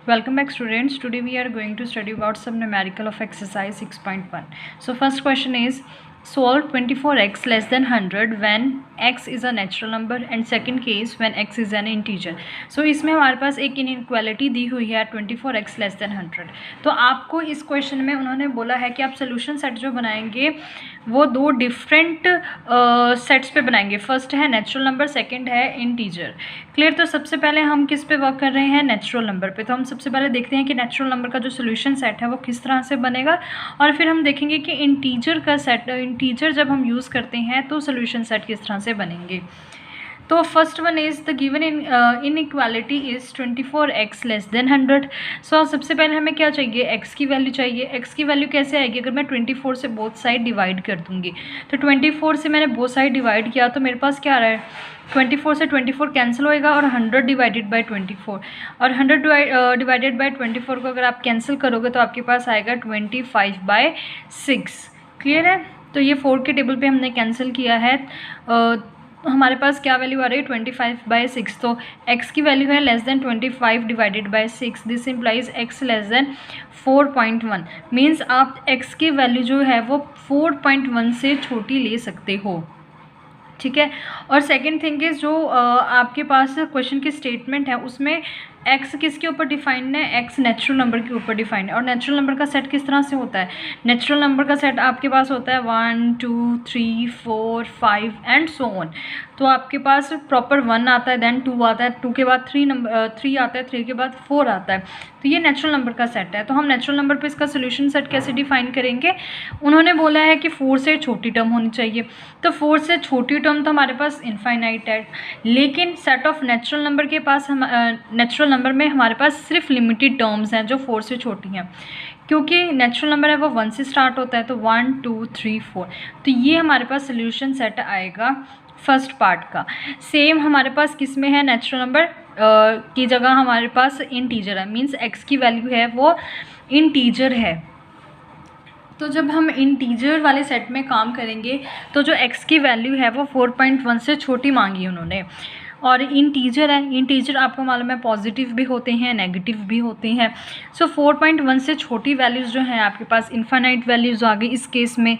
Welcome back students. Today we are going to study about some numerical of exercise 6.1. So first question is solve 24x less than 100 when x is a natural number and second case when x is an integer. So इसमें हमारे पास एक inequality दी हुई है 24x less than 100. तो आपको इस question में उन्होंने बोला है कि आप सोल्यूशन सेट जो बनाएंगे वो दो डिफरेंट सेट्स पे बनाएंगे. फर्स्ट है नेचुरल नंबर, सेकंड है इंटीजर. क्लियर. तो सबसे पहले हम किस पे वर्क कर रहे हैं? नेचुरल नंबर पे. तो हम सबसे पहले देखते हैं कि नेचुरल नंबर का जो सोल्यूशन सेट है वो किस तरह से बनेगा और फिर हम देखेंगे कि इंटीजर का सेट, इंटीजर जब हम यूज़ करते हैं तो सोल्यूशन सेट किस तरह से बनेंगे. तो first one is the given inequality is 24x less than 100. सो सबसे पहले हमें क्या चाहिए? x की वैल्यू चाहिए. x की वैल्यू कैसे आएगी? अगर मैं 24 से बोथ साइड डिवाइड कर दूंगी तो 24 से मैंने बोथ साइड डिवाइड किया तो मेरे पास क्या आ रहा है? 24 से 24 कैंसिल होएगा और 100 डिवाइडेड बाई 24 और 100 डिवाइडेड बाई 24 को अगर आप कैंसिल करोगे तो आपके पास आएगा 25/6. क्लियर है. तो ये 4 के टेबल पे हमने कैंसिल किया है. हमारे पास क्या वैल्यू आ रही है? 25/6. तो x की वैल्यू है less than 25 divided by 6. This implies x less than 4.1. Means आप x की वैल्यू जो है वो 4.1 से छोटी ले सकते हो. ठीक है. और सेकेंड थिंग इज जो आपके पास क्वेश्चन की स्टेटमेंट है उसमें x किसके ऊपर डिफाइंड है? x नेचुरल नंबर के ऊपर डिफाइंड है. और नेचुरल नंबर का सेट किस तरह से होता है? नेचुरल नंबर का सेट आपके पास होता है 1 2 3 4 5 एंड सो ऑन. तो आपके पास प्रॉपर 1 आता है, देन 2 आता है, 2 के बाद 3 आता है, 3 के बाद 4 आता है. तो ये नेचुरल नंबर का सेट है. तो हम नेचुरल नंबर पे इसका सोल्यूशन सेट कैसे डिफाइन करेंगे? उन्होंने बोला है कि 4 से छोटी टर्म होनी चाहिए. तो 4 से छोटी टर्म तो हमारे पास इनफाइनाइट है, लेकिन सेट ऑफ नेचुरल नंबर के पास हम नेचुरल नंबर में हमारे पास सिर्फ लिमिटेड टर्म्स हैं जो 4 से छोटी हैं, क्योंकि नेचुरल नंबर है वो 1 से स्टार्ट होता है. तो 1 2 3 4. तो ये हमारे पास सोल्यूशन सेट आएगा फर्स्ट पार्ट का. सेम हमारे पास किस में है? नेचुरल नंबर की जगह हमारे पास इंटीजर है. मीन्स x की वैल्यू है वो इंटीजर है. तो जब हम इंटीजर वाले सेट में काम करेंगे तो जो x की वैल्यू है वो 4.1 से छोटी मांगी उन्होंने. और इंटीजर है, इंटीजर आपको मालूम है पॉजिटिव भी होते हैं, नेगेटिव भी होते हैं. सो 4.1 से छोटी वैल्यूज़ जो हैं आपके पास इनफाइनाइट वैल्यूज़ आ गई इस केस में.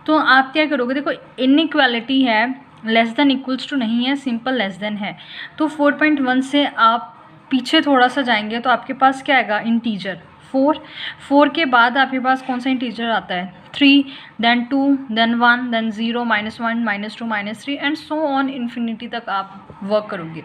तो आप क्या करोगे? देखो इनइक्वालिटी है, लेस देन इक्वल्स टू नहीं है, सिंपल लेस देन है. तो 4.1 से आप पीछे थोड़ा सा जाएंगे तो आपके पास क्या आएगा? इंटीजर 4 के बाद आपके पास कौन सा इंटीजर आता है? 3, then 2, then 1, then 0, -1, -2, -3 and so on infinity तक आप वर्क करोगे.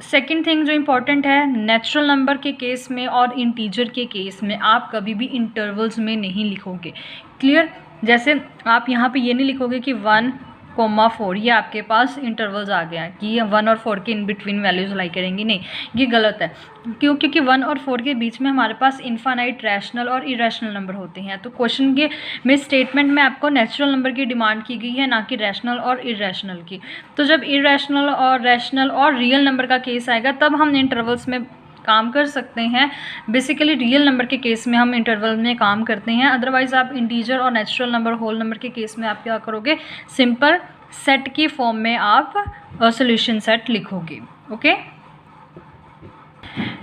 सेकेंड थिंग जो इम्पॉर्टेंट है, नेचुरल नंबर के केस में और इंटीजर के केस में आप कभी भी इंटरवल्स में नहीं लिखोगे. क्लियर. जैसे आप यहाँ पे ये नहीं लिखोगे कि 1,4 ये आपके पास इंटरवल्स आ गया कि ये 1 और 4 के इन बिटवीन वैल्यूज़ लाई करेंगी. नहीं, ये गलत है. क्योंकि 1 और 4 के बीच में हमारे पास इनफाइनाइट रैशनल और इरेशनल नंबर होते हैं. तो क्वेश्चन के में स्टेटमेंट में आपको नेचुरल नंबर की डिमांड की गई है, ना कि रैशनल और इरेशनल की. तो जब इरेशनल और रैशनल और रियल नंबर का केस आएगा तब हम इंटरवल्स में काम कर सकते हैं. बेसिकली रियल नंबर के केस में हम इंटरवल में काम करते हैं. अदरवाइज आप इंटीजर और नेचुरल नंबर, होल नंबर के केस में आप क्या करोगे? सिंपल सेट की फॉर्म में आप सोल्यूशन सेट लिखोगे. Okay.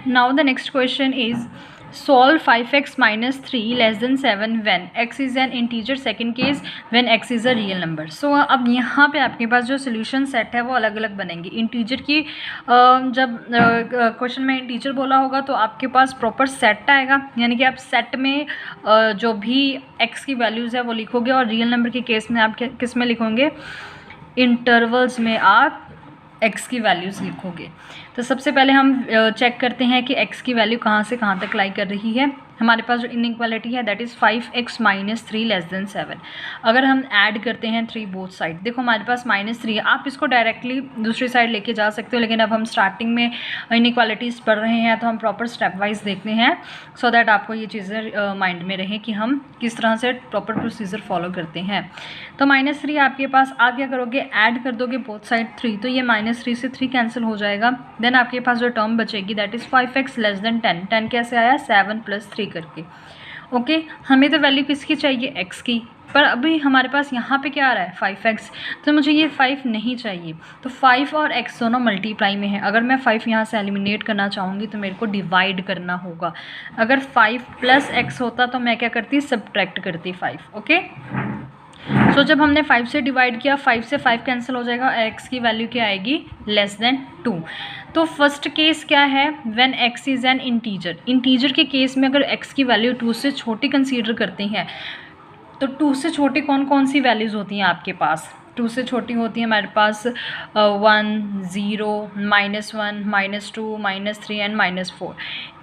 Now the next question is solve 5x minus 3 less than 7 when x is an integer. second case when x is a real number. so अब यहाँ पे आपके पास जो सोल्यूशन सेट है वो अलग अलग बनेंगे. इंटीजर की जब क्वेश्चन में इंटीजर बोला होगा तो आपके पास प्रॉपर सेट आएगा, यानी कि आप सेट में जो भी x की वैल्यूज़ है वो लिखोगे. और रियल नंबर के केस में आप किस में लिखोगे? इंटरवल्स में आप x की वैल्यूज़ लिखोगे. तो सबसे पहले हम चेक करते हैं कि x की वैल्यू कहाँ से कहाँ तक लाई कर रही है. हमारे पास जो इनइक्वालिटी है that is 5x minus 3 less then 7. अगर हम ऐड करते हैं 3 बोथ साइड, देखो हमारे पास -3 है. आप इसको डायरेक्टली दूसरी साइड लेके जा सकते हो, लेकिन अब हम स्टार्टिंग में इनइक्वालिटीज़ पढ़ रहे हैं तो हम प्रॉपर स्टेप वाइज देखते हैं सो दैट आपको ये चीज़ें माइंड में रहे कि हम किस तरह से प्रॉपर प्रोसीजर फॉलो करते हैं. तो -3 आपके पास, आप क्या करोगे? ऐड कर दोगे बोथ साइड 3. तो ये -3 से 3 कैंसिल हो जाएगा. देन आपके पास जो टर्म बचेगी that is 5x less than 10. 10 कैसे आया? 7 + 3 करके. ओके, हमें तो वैल्यू किसकी चाहिए, x की, पर अभी हमारे पास यहाँ पे क्या आ रहा है 5x, तो मुझे ये 5 नहीं चाहिए। तो 5 और x दोनों मल्टीप्लाई में है। अगर मैं 5 यहाँ से एलिमिनेट करना चाहूँगी तो मेरे को डिवाइड करना होगा। अगर 5 प्लस x होता तो मैं क्या करती, सब्ट्रैक्ट करती 5। ओके, सो जब हमने 5 से डिवाइड किया, 5 से 5 कैंसिल हो जाएगा, x की वैल्यू क्या आएगी, लेस देन 2। तो फर्स्ट केस क्या है, when x is an integer. Integer के केस में अगर x की वैल्यू 2 से छोटी कंसीडर करते हैं, तो 2 से छोटी कौन कौन सी वैल्यूज़ होती हैं आपके पास, 2 से छोटी होती है हमारे पास 1, 0, -1, -2, -3 एंड -4।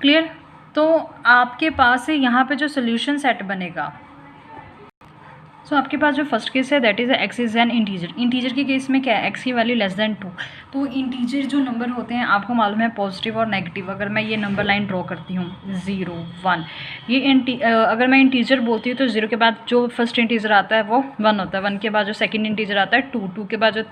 क्लियर। तो आपके पास यहाँ पे जो सोल्यूशन सेट बनेगा, सो आपके पास जो फर्स्ट केस है that is x is an integer. Integer के केस में क्या है, x की वैल्यू लेस देन 2। तो इंटीजर जो नंबर होते हैं आपको मालूम है पॉजिटिव और नेगेटिव। अगर मैं ये नंबर लाइन ड्रॉ करती हूँ 0, 1, ये अगर मैं इंटीजर बोलती हूँ तो 0 के बाद जो फर्स्ट इंटीजर आता है वो 1 होता है, 1 के बाद जो सेकेंड इंटीजर आता है 2, 2 के बाद जो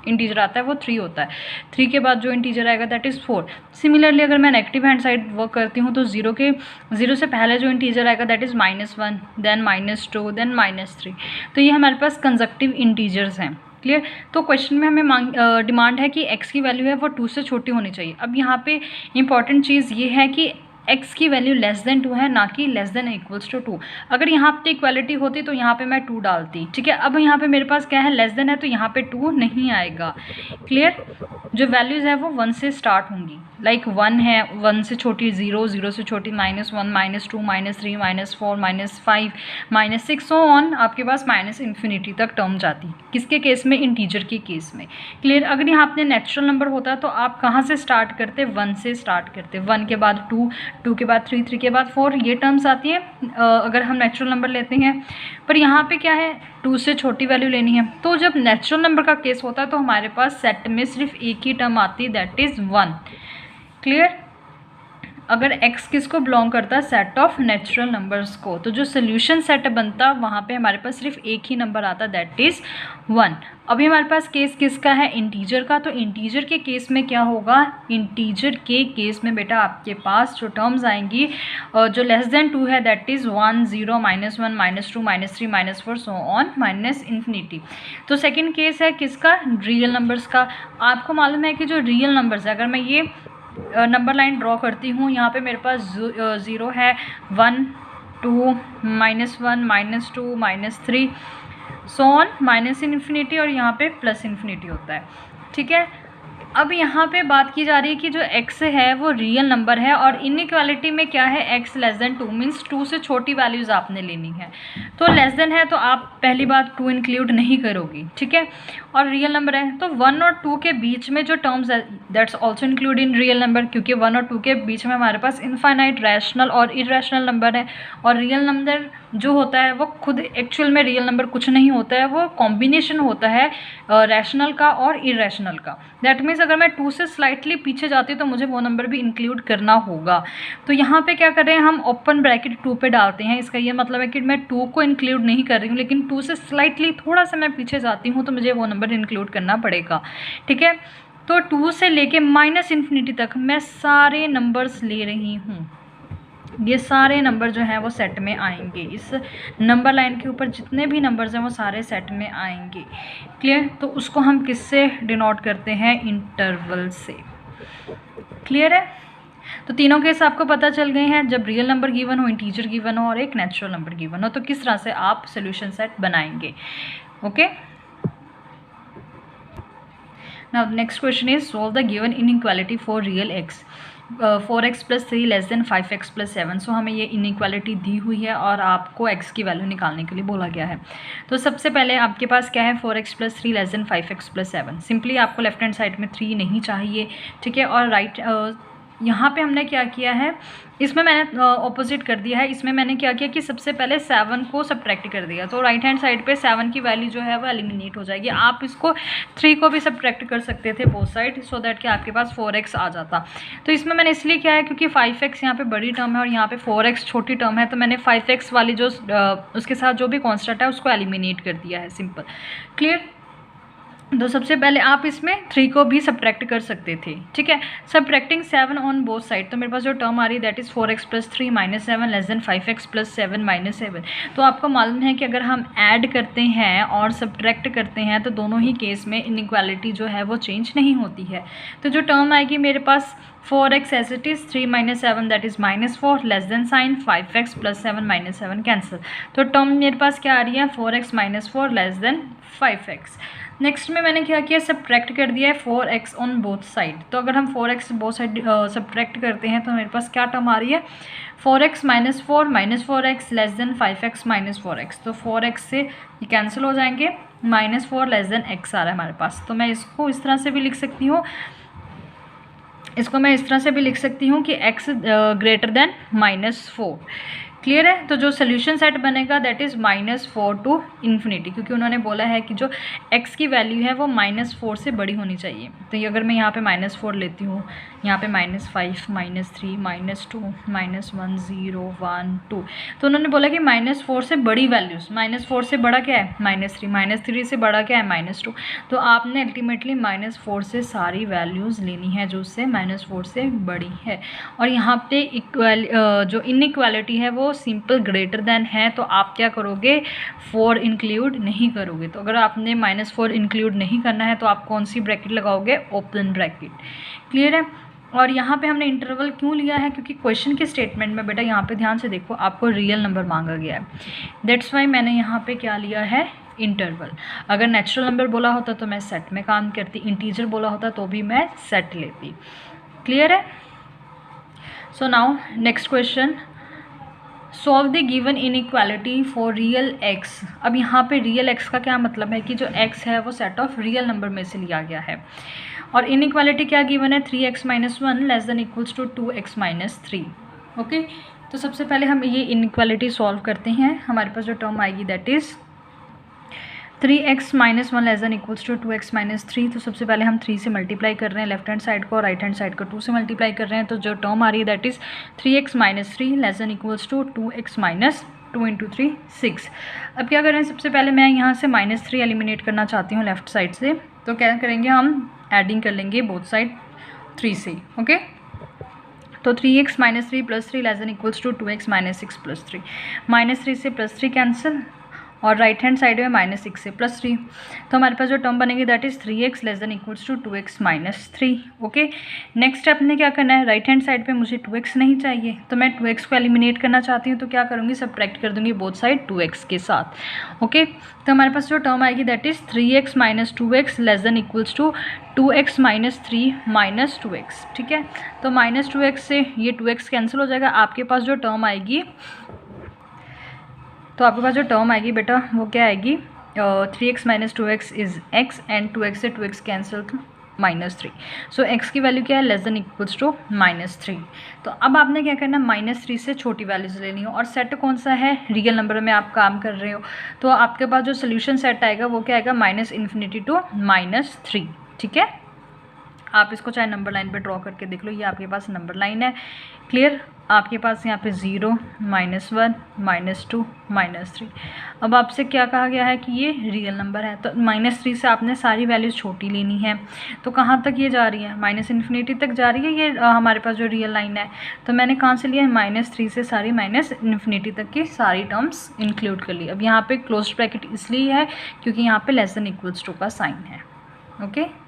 इंटीजर आता है वो 3 होता है, 3 के बाद जो इंटीजर आएगा दैट इज़ 4। सिमिलरली अगर मैं नेगेटिव हैंड साइड वर्क करती हूँ तो 0 से पहले जो इंटीजर आएगा दैट इज़ -1, देन -2, देन -3। तो ये हमारे पास कंजक्टिव इंटीजर्स हैं। क्लियर। तो क्वेश्चन में हमें डिमांड है कि x की वैल्यू है वो 2 से छोटी होनी चाहिए। अब यहाँ पे इंपॉर्टेंट चीज़ ये है कि x की वैल्यू लेस देन 2 है, ना कि लेस देन इक्वल्स टू 2। अगर यहाँ पे इक्वालिटी होती तो यहाँ पे मैं 2 डालती, ठीक है। अब यहाँ पे मेरे पास क्या है, लेस देन है, तो यहाँ पे 2 नहीं आएगा। क्लियर। जो वैल्यूज़ है वो 1 से स्टार्ट होंगी, लाइक 1 है, 1 से छोटी 0, 0 से छोटी -1, -2, -3, -4, -5, -6 सो ऑन, आपके पास -इन्फिनिटी तक टर्म जाती। किसके केस में, इंटीजर के केस में। क्लियर। अगर यहाँ आपने नेचुरल नंबर होता तो आप कहाँ से स्टार्ट करते, 1 से स्टार्ट करते, 1 के बाद 2, 2 के बाद 3, 3 के बाद 4, ये टर्म्स आती हैं अगर हम नेचुरल नंबर लेते हैं। पर यहाँ पे क्या है, 2 से छोटी वैल्यू लेनी है। तो जब नेचुरल नंबर का केस होता है तो हमारे पास सेट में सिर्फ एक ही टर्म आती है, दैट इज़ 1। क्लियर। अगर x किसको बिलोंग करता है, सेट ऑफ नेचुरल नंबर्स को, तो जो सोल्यूशन सेट बनता वहाँ पे हमारे पास सिर्फ एक ही नंबर आता, दैट इज़ 1। अभी हमारे पास केस किसका है, इंटीजर का। तो इंटीजर के केस में क्या होगा, इंटीजर के केस में बेटा आपके पास जो टर्म्स आएंगी जो लेस देन 2 है that is 1, 0, -1, -2, -3, -4 so on -infinity. तो सेकेंड केस है किसका, रियल नंबर्स का। आपको मालूम है कि जो रियल नंबर्स है, अगर मैं ये नंबर लाइन ड्रॉ करती हूँ, यहाँ पे मेरे पास 0 है, 1, 2, -1, -2, -3 सो ऑन इन्फिनिटी, और यहाँ पे +इन्फिनिटी होता है। ठीक है। अब यहाँ पे बात की जा रही है कि जो x है वो रियल नंबर है, और इनइक्वालिटी में क्या है, x लेस देन 2 मीन्स 2 से छोटी वैल्यूज़ आपने लेनी है। तो लेस देन है तो आप पहली बात 2 इंक्लूड नहीं करोगी, ठीक है। और रियल नंबर है तो 1 और 2 के बीच में जो टर्म्स है that's also include in real number, क्योंकि 1 और 2 के बीच में हमारे पास इनफाइनाइट रैशनल और इरेशनल नंबर है। और रियल नंबर जो होता है वो खुद एक्चुअल में रियल नंबर कुछ नहीं होता है, वो कॉम्बिनेशन होता है रैशनल का और इरेशनल का। दैट मीन्स अगर मैं 2 से स्लाइटली पीछे जाती तो मुझे वो नंबर भी इंक्लूड करना होगा। तो यहाँ पे क्या कर रहे हैं हम, ओपन ब्रैकेट 2 पे डालते हैं। इसका ये मतलब है कि मैं 2 को इंक्लूड नहीं कर रही हूँ, लेकिन 2 से स्लाइटली थोड़ा सा मैं पीछे जाती हूँ तो मुझे वो नंबर इंक्लूड करना पड़ेगा, ठीक है। तो 2 से लेके -इन्फिनिटी तक मैं सारे नंबर्स ले रही हूँ। ये सारे नंबर जो हैं वो सेट में आएंगे, इस नंबर लाइन के ऊपर जितने भी नंबर्स हैं वो सारे सेट में आएंगे। क्लियर। तो उसको हम किससे डिनोट करते हैं, इंटरवल से। क्लियर है। तो तीनों केस आपको पता चल गए हैं, जब रियल नंबर गिवन हो, इंटीजर गिवन हो और एक नेचुरल नंबर गिवन हो, तो किस तरह से आप सोल्यूशन सेट बनाएंगे। Okay. Now next question is solve the given inequality for real x। 4x + 3 less then 5x + 7। सो हमें ये इनइक्वालिटी दी हुई है और आपको x की वैल्यू निकालने के लिए बोला गया है। तो सबसे पहले आपके पास क्या है, 4x + 3 less then 5x + 7। Simply आपको लेफ्ट हैंड साइड में 3 नहीं चाहिए, ठीक है। और राइट यहाँ पे हमने क्या किया है, इसमें मैंने ऑपोजिट कर दिया है। इसमें मैंने क्या किया कि सबसे पहले 7 को सब्ट्रैक्ट कर दिया, तो राइट हैंड साइड पे 7 की वैल्यू जो है वो एलिमिनेट हो जाएगी। आप इसको 3 को भी सब्ट्रैक्ट कर सकते थे बोथ साइड, सो दैट कि आपके पास 4x आ जाता। तो इसमें मैंने इसलिए किया है क्योंकि 5x यहाँ पे बड़ी टर्म है और यहाँ पे 4x छोटी टर्म है, तो मैंने 5x वाली जो उसके साथ जो भी कॉन्स्टेंट है उसको एलिमिनेट कर दिया है, सिंपल। क्लियर। तो सबसे पहले आप इसमें 3 को भी सब्ट्रैक्ट कर सकते थे, ठीक है। सब्ट्रैक्टिंग 7 ऑन बोथ साइड, तो मेरे पास जो टर्म आ रही है that is 4x + 3 - 7 less than 5x + 7 - 7। तो आपको मालूम है कि अगर हम ऐड करते हैं और सब्ट्रैक्ट करते हैं तो दोनों ही केस में इनइक्वालिटी जो है वो चेंज नहीं होती है। तो जो टर्म आएगी मेरे पास 4x as it is, 3 - 7 that is -4 less than sign 5x + 7 - 7 cancel. तो टर्म मेरे पास क्या आ रही है 4x - 4 less then 5x। Next में मैंने क्या किया, सब्ट्रैक्ट कर दिया है 4x ऑन बोथ साइड। तो अगर हम 4x बोथ साइड सब्ट्रैक्ट करते हैं तो मेरे पास क्या टर्म आ रही है 4x - 4 - 4x less than 5x - 4x। तो 4x से ये कैंसिल हो जाएंगे, -4 लेस देन x आ रहा है हमारे पास। तो मैं इसको इस तरह से भी लिख सकती हूँ, कि x ग्रेटर देन -4। क्लियर है। तो जो सोल्यूशन सेट बनेगा दैट इज़ -4 टू इन्फिनिटी, क्योंकि उन्होंने बोला है कि जो x की वैल्यू है वो -4 से बड़ी होनी चाहिए। तो ये अगर मैं यहाँ पे -4 लेती हूँ, यहाँ पे -5 -3 -2 -1 0 1 2, तो उन्होंने बोला कि -4 से बड़ी वैल्यूज़, -4 से बड़ा क्या है -3, -3 से बड़ा क्या है -2। तो आपने अल्टीमेटली -4 से सारी वैल्यूज़ लेनी है जो उससे -4 से बड़ी है। और यहाँ पे जो इनइक्वालिटी है वो सिंपल ग्रेटर देन है, तो आप क्या करोगे 4 इंक्लूड नहीं करोगे। तो अगर आपने -4 इंक्लूड नहीं करना है तो आप कौन सी ब्रैकेट लगाओगे, ओपन ब्रैकेट। क्लियर है। और यहाँ पे हमने इंटरवल क्यों लिया है, क्योंकि क्वेश्चन के स्टेटमेंट में बेटा यहाँ पे ध्यान से देखो आपको रियल नंबर मांगा गया है, दैट्स वाई मैंने यहाँ पे क्या लिया है इंटरवल। अगर नेचुरल नंबर बोला होता तो मैं सेट में काम करती, इंटीजर बोला होता तो भी मैं सेट लेती। क्लियर है। So now next question, solve the given inequality for real x। अब यहाँ पे रियल x का क्या मतलब है कि जो x है वो सेट ऑफ रियल नंबर में से लिया गया है। और इनइक्वालिटी क्या गिवन है 3x - 1 less than equals to 2x - 3। Okay, तो सबसे पहले हम ये इनइक्वालिटी सॉल्व करते हैं। हमारे पास जो टर्म आएगी that is 3x - 1 less than equals to 2x - 3। तो सबसे पहले हम 3 से मल्टीप्लाई कर रहे हैं लेफ्ट हैंड साइड को, और राइट हैंड साइड को 2 से मल्टीप्लाई कर रहे हैं। तो जो टर्म आ रही है that is 3x - 3 less than equals to 2x - 2 × 3 6। अब क्या कर रहे हैं, सबसे पहले मैं यहाँ से -3 एलिमिनेट करना चाहती हूँ लेफ्ट साइड से। तो क्या करेंगे, हम एडिंग कर लेंगे बोथ साइड 3 से। ओके, तो 3x - 3 + 3 less than equals to 2x - 6 + 3। -3 से +3 कैंसिल, और राइट हैंड साइड में -6 से +3। तो हमारे पास जो टर्म बनेगी that is 3x less than equals to 2x - 3। Okay, next step ने क्या करना है, राइट हैंड साइड पे मुझे 2x नहीं चाहिए, तो मैं 2x को एलिमिनेट करना चाहती हूँ। तो क्या करूँगी, सब्ट्रैक्ट कर दूँगी बोथ साइड 2x के साथ। ओके, तो हमारे पास जो टर्म आएगी that is 3x - 2x less than equals to 2x - 3 - 2x। ठीक है, तो -2x से ये 2x कैंसिल हो जाएगा। आपके पास जो टर्म आएगी, तो आपके पास जो टर्म आएगी बेटा वो क्या आएगी, 3x - 2x is x and 2x से 2x कैंसिल -3। सो x की वैल्यू क्या है, लेस देन इक्वल्स टू -3। तो अब आपने क्या करना है, -3 से छोटी वैल्यूज लेनी हो, और सेट कौन सा है, रियल नंबर में आप काम कर रहे हो। तो आपके पास जो सोल्यूशन सेट आएगा वो क्या आएगा, -∞ टू -3। ठीक है, आप इसको चाहे नंबर लाइन पे ड्रॉ करके देख लो, ये आपके पास नंबर लाइन है। क्लियर, आपके पास यहाँ पे 0 -1 -2 -3। अब आपसे क्या कहा गया है कि ये रियल नंबर है, तो -3 से आपने सारी वैल्यूज़ छोटी लेनी है। तो कहाँ तक ये जा रही है, -∞ तक जा रही है ये हमारे पास जो रियल लाइन है। तो मैंने कहाँ से लिया, -3 से सारी -∞ तक की सारी टर्म्स इंक्लूड कर ली। अब यहाँ पे क्लोज ब्रैकेट इसलिए है क्योंकि यहाँ पे लेस देन इक्वल्स टू का साइन है। ओके।